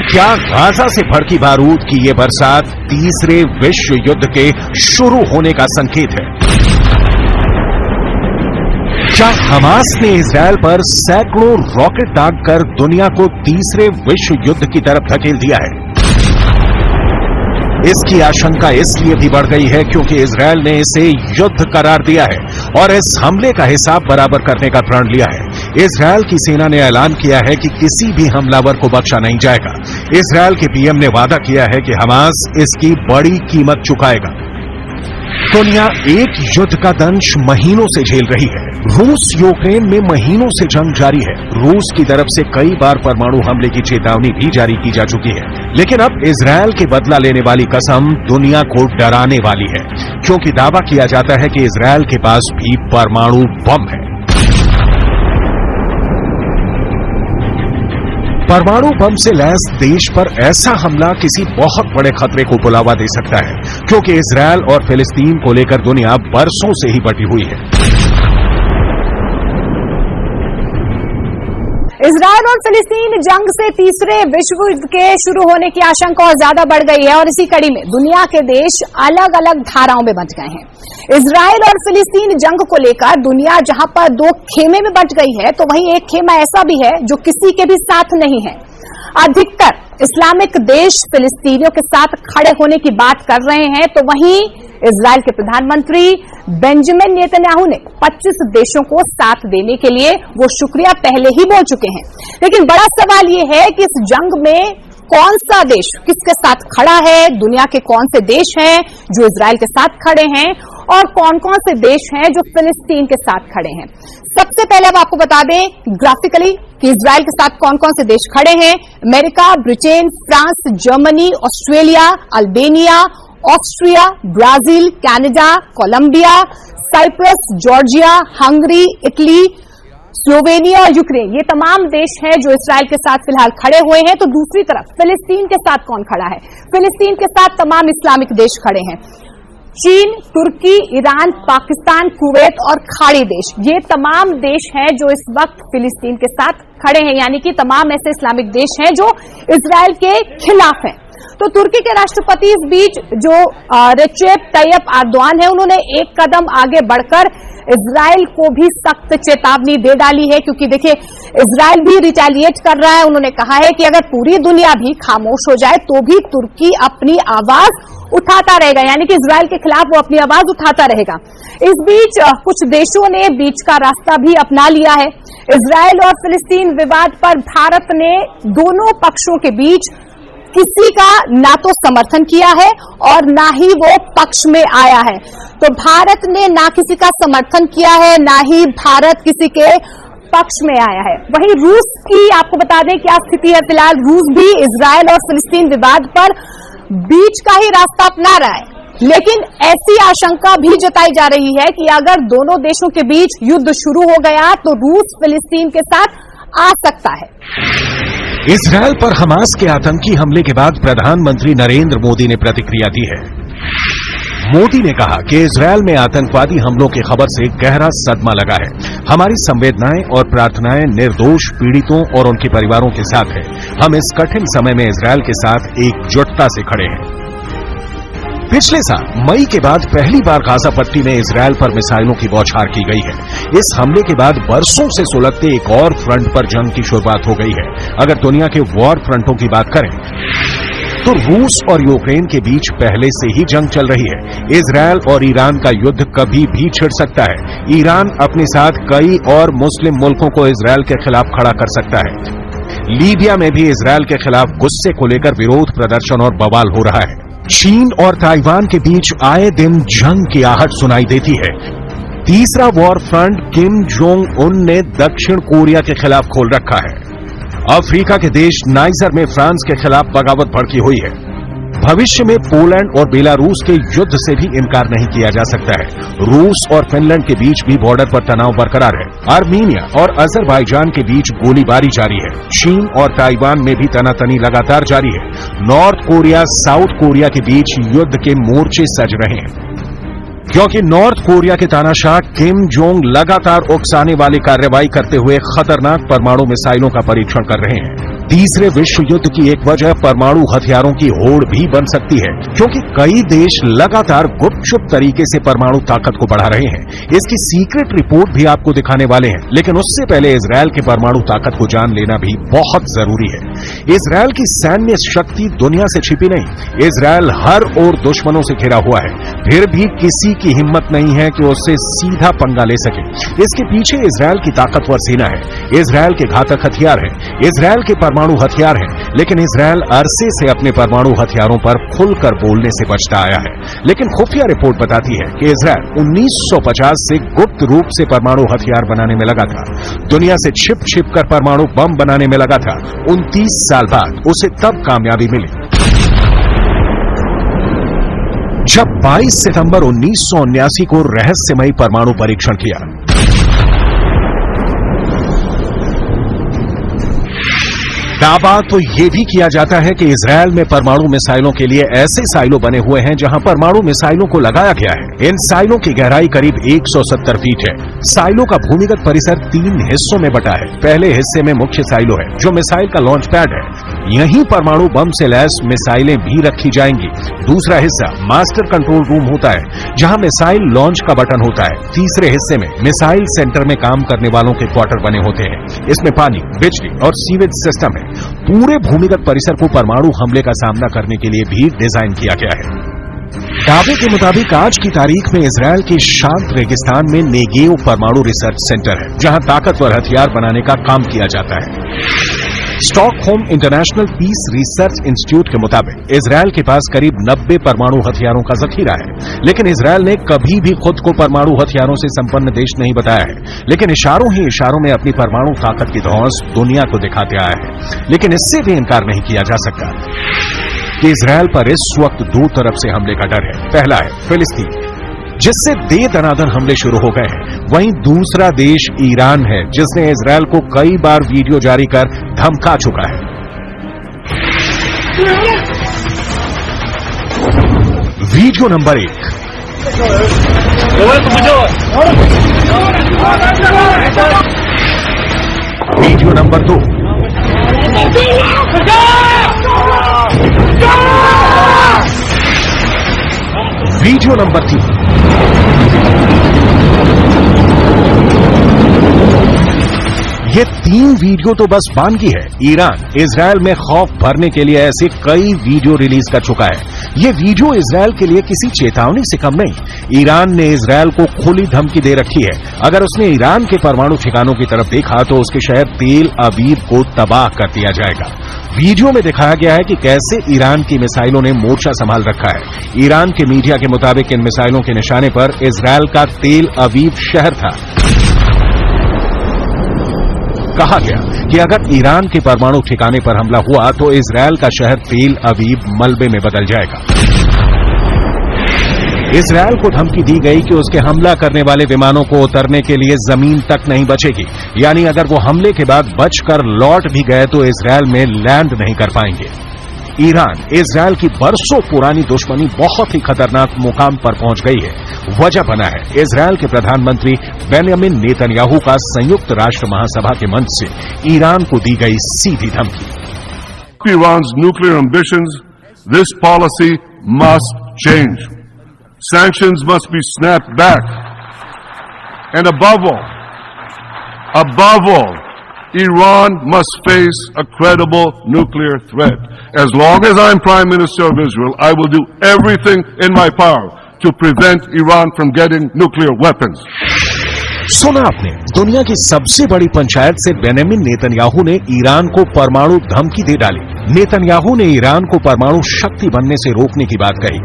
क्या गाजा से भड़की बारूद की ये बरसात तीसरे विश्व युद्ध के शुरू होने का संकेत है? क्या हमास ने इजरायल पर सैकड़ों रॉकेट दागकर दुनिया को तीसरे विश्व युद्ध की तरफ धकेल दिया है? इसकी आशंका इसलिए भी बढ़ गई है क्योंकि इजरायल ने इसे युद्ध करार दिया है और इस हमले का हिसाब बराबर करने का प्रण लिया है। इजरायल की सेना ने ऐलान किया है कि किसी भी हमलावर को बख्शा नहीं जाएगा। इजरायल के पीएम ने वादा किया है कि हमास इसकी बड़ी कीमत चुकाएगा। दुनिया एक युद्ध का दंश महीनों से झेल रही है। रूस यूक्रेन में महीनों से जंग जारी है। रूस की तरफ से कई बार परमाणु हमले की चेतावनी भी जारी की जा चुकी है, लेकिन अब इजरायल के बदला लेने वाली कसम दुनिया को डराने वाली है, क्योंकि दावा किया जाता है कि इजरायल के पास भी परमाणु बम है। परमाणु बम से लैस देश पर ऐसा हमला किसी बहुत बड़े खतरे को बुलावा दे सकता है, क्योंकि इजरायल और फिलिस्तीन को लेकर दुनिया बरसों से ही बटी हुई है। इजरायल और फिलिस्तीन जंग से तीसरे विश्व युद्ध के शुरू होने की आशंका और ज्यादा बढ़ गई है और इसी कड़ी में दुनिया के देश अलग अलग धाराओं में बंट गए हैं। इजरायल और फिलिस्तीन जंग को लेकर दुनिया जहां पर दो खेमे में बंट गई है, तो वहीं एक खेमा ऐसा भी है जो किसी के भी साथ नहीं है। अधिकतर इस्लामिक देश फिलिस्तीनियों के साथ खड़े होने की बात कर रहे हैं, तो वहीं इजरायल के प्रधानमंत्री बेंजामिन नेतन्याहू ने 25 देशों को साथ देने के लिए वो शुक्रिया पहले ही बोल चुके हैं। लेकिन बड़ा सवाल ये है कि इस जंग में कौन सा देश किसके साथ खड़ा है, दुनिया के कौन से देश हैं जो इजरायल के साथ खड़े हैं और कौन कौन से देश हैं जो फिलिस्तीन के साथ खड़े हैं। सबसे पहले अब आपको बता दें ग्राफिकली कि इजरायल के साथ कौन कौन से देश खड़े हैं। America, Britain, France, Germany, Australia, Albania, Austria, Brazil, Canada, Colombia, Cyprus, Georgia, Hungary, Italy, Slovenia और यूक्रेन, ये तमाम देश हैं जो इजरायल के साथ फिलहाल खड़े हुए हैं। तो दूसरी तरफ फिलिस्तीन के साथ कौन खड़ा है? फिलिस्तीन के साथ तमाम इस्लामिक देश खड़े हैं। चीन, तुर्की, ईरान, पाकिस्तान, कुवैत और खाड़ी देश, ये तमाम देश हैं जो इस वक्त फिलिस्तीन के साथ खड़े हैं, यानी कि तमाम ऐसे इस्लामिक देश हैं जो इजरायल के खिलाफ हैं। तो तुर्की के राष्ट्रपति इस बीच जो रेसेप तैयप एर्दोआन है, उन्होंने एक कदम आगे बढ़कर इजरायल को भी सख्त चेतावनी दे डाली है, क्योंकि देखिए इजरायल भी रिटेलिएट कर रहा है। उन्होंने कहा है कि अगर पूरी दुनिया भी खामोश हो जाए तो भी तुर्की अपनी आवाज उठाता रहेगा, यानी कि इजरायल के खिलाफ वो अपनी आवाज उठाता रहेगा। इस बीच कुछ देशों ने बीच का रास्ता भी अपना लिया है। इजरायल और फिलिस्तीन विवाद पर भारत ने दोनों पक्षों के बीच किसी का ना तो समर्थन किया है और ना ही वो पक्ष में आया है। तो भारत ने ना किसी का समर्थन किया है, ना ही भारत किसी के पक्ष में आया है। वहीं रूस की आपको बता दें क्या स्थिति है। फिलहाल रूस भी इजरायल और फिलिस्तीन विवाद पर बीच का ही रास्ता अपना रहा है, लेकिन ऐसी आशंका भी जताई जा रही है कि अगर दोनों देशों के बीच युद्ध शुरू हो गया तो रूस फिलिस्तीन के साथ आ सकता है। इजरायल पर हमास के आतंकी हमले के बाद प्रधानमंत्री नरेंद्र मोदी ने प्रतिक्रिया दी है। मोदी ने कहा कि इजरायल में आतंकवादी हमलों की खबर से गहरा सदमा लगा है। हमारी संवेदनाएं और प्रार्थनाएं निर्दोष पीड़ितों और उनके परिवारों के साथ है। हम इस कठिन समय में इजरायल के साथ एकजुटता से खड़े हैं। पिछले साल मई के बाद पहली बार गाजा पट्टी में इजरायल पर मिसाइलों की बौछार की गई है। इस हमले के बाद बरसों से सुलगते एक और फ्रंट पर जंग की शुरुआत हो गई है। अगर दुनिया के वॉर फ्रंटों की बात करें तो रूस और यूक्रेन के बीच पहले से ही जंग चल रही है। इजरायल और ईरान का युद्ध कभी भी छिड़ सकता है। ईरान अपने साथ कई और मुस्लिम मुल्कों को इजरायल के खिलाफ खड़ा कर सकता है। लीबिया में भी इजरायल के खिलाफ गुस्से को लेकर विरोध प्रदर्शन और बवाल हो रहा है। चीन और ताइवान के बीच आए दिन जंग की आहट सुनाई देती है। तीसरा war front Kim Jong Un ने दक्षिण कोरिया के खिलाफ खोल रखा है। अफ्रीका के देश नाइजर में फ्रांस के खिलाफ बगावत भड़की हुई है। भविष्य में पोलैंड और बेलारूस के युद्ध से भी इनकार नहीं किया जा सकता है। रूस और फिनलैंड के बीच भी बॉर्डर पर तनाव बरकरार है। आर्मीनिया और अजरबैजान के बीच गोलीबारी जारी है। चीन और ताइवान में भी तनातनी लगातार जारी है। नॉर्थ कोरिया साउथ कोरिया के बीच युद्ध के मोर्चे सज रहे हैं। क्योंकि नॉर्थ कोरिया के तानाशाह किम जोंग लगातार उकसाने वाली कार्रवाई करते हुए खतरनाक परमाणु मिसाइलों का परीक्षण कर रहे हैं। तीसरे विश्व युद्ध की एक वजह परमाणु हथियारों की होड़ भी बन सकती है, क्योंकि कई देश लगातार गुपचुप तरीके से परमाणु ताकत को बढ़ा रहे हैं। इसकी सीक्रेट रिपोर्ट भी आपको दिखाने वाले हैं, लेकिन उससे पहले इजरायल की परमाणु ताकत को जान लेना भी बहुत जरूरी है। इजरायल की सैन्य शक्ति दुनिया से छिपी नहीं। इजरायल हर ओर दुश्मनों से घिरा हुआ है, फिर भी किसी की हिम्मत नहीं है कि उससे सीधा पंगा ले सके। इसके पीछे इजरायल की ताकतवर सेना है, इजरायल के घातक हथियार है, इजरायल के परमाणु हथियार हैं, लेकिन इजरायल अरसे से अपने परमाणु हथियारों पर खुलकर बोलने से बचता आया है। लेकिन खुफिया रिपोर्ट बताती है कि इजरायल 1950 से गुप्त रूप से परमाणु हथियार बनाने में लगा था। दुनिया से छिप छिप कर परमाणु बम बनाने में लगा था। 29 साल बाद उसे तब कामयाबी मिली जब 22 सितंबर 1979 को रहस्यमयी परमाणु परीक्षण किया। दावा तो यह भी किया जाता है कि इजरायल में परमाणु मिसाइलों के लिए ऐसे साइलो बने हुए हैं जहां परमाणु मिसाइलों को लगाया गया है। इन साइलों की गहराई करीब 170 फीट है। साइलो का भूमिगत परिसर 3 हिस्सों में बटा है। पहले हिस्से में मुख्य साइलो है, जो मिसाइल का लॉन्च पैड है। यहीं परमाणु बम से लैस मिसाइलें भी रखी जाएंगी। दूसरा हिस्सा मास्टर कंट्रोल रूम होता है, जहां मिसाइल लॉन्च का बटन होता है। तीसरे हिस्से में मिसाइल सेंटर में काम करने वालों के क्वार्टर बने होते हैं। इसमें पानी, बिजली और सीवेज सिस्टम है। पूरे भूमिगत परिसर को परमाणु हमले का सामना करने के लिए भी डिजाइन किया गया है। दावे के मुताबिक आज की तारीख में इजरायल के शांत रेगिस्तान में नेगेव परमाणु रिसर्च सेंटर है, जहां ताकतवर हथियार बनाने का काम किया जाता है। Stockholm International Peace Research Institute के मुताबिक इजरायल के पास करीब 90 परमाणु हथियारों का जखीरा है, लेकिन इजरायल ने कभी भी खुद को परमाणु हथियारों से संपन्न देश नहीं बताया है, लेकिन इशारों ही इशारों में अपनी परमाणु ताकत की धौंस दुनिया को दिखाते आया है। लेकिन इससे भी इनकार नहीं किया जा सकता कि इजरायल पर इस वक्त 2 तरफ से हमले का डर है। पहला है फिलिस्तीन, जिससे दे दनादन हमले शुरू हो गए हैं। वहीं दूसरा देश ईरान है, जिसने इजरायल को कई बार वीडियो जारी कर धमका चुका है। Video number 1। Video number 2। Video number 3। ये 3 वीडियो तो बस बानगी है। ईरान इजरायल में खौफ भरने के लिए ऐसे कई वीडियो रिलीज कर चुका है। ये वीडियो इजरायल के लिए किसी चेतावनी से कम नहीं। ईरान ने इजरायल को खुली धमकी दे रखी है। अगर उसने ईरान के परमाणु ठिकानों की तरफ देखा तो उसके शहर तेल अवीव को तबाह कर दिया जाएगा। वीडियो में दिखाया गया है कि कैसे ईरान की मिसाइलों ने मोर्चा संभाल रखा है। ईरान के मीडिया के मुताबिक इन मिसाइलों के निशाने पर इजरायल का तेल अवीव शहर था। कहा गया कि अगर ईरान के परमाणु ठिकाने पर हमला हुआ तो इजरायल का शहर तेल अवीव मलबे में बदल जाएगा। इजरायल को धमकी दी गई कि उसके हमला करने वाले विमानों को उतरने के लिए जमीन तक नहीं बचेगी, यानी अगर वो हमले के बाद बचकर लौट भी गए तो इजरायल में लैंड नहीं कर पाएंगे। ईरान इजरायल की बरसों पुरानी दुश्मनी बहुत ही खतरनाक मुकाम पर पहुंच गई है। वजह बना है इजरायल के प्रधानमंत्री बेंयामिन नेतन्याहू का संयुक्त राष्ट्र महासभा के मंच से ईरान को दी गई सीधी धमकी। Iran's nuclear ambitions, this policy must change. Sanctions must be snapped back. And above all, Iran must face a credible nuclear threat. As long as I'm Prime Minister of Israel, I will do everything in my power to prevent Iran from getting nuclear weapons. सुना आपने, दुनिया की सबसे बड़ी पंचायत से Benjamin Netanyahu ने Iran को परमाणु धमकी दे डाली। नेतन्याहू ने ईरान को परमाणु शक्ति बनने से रोकने की बात कही।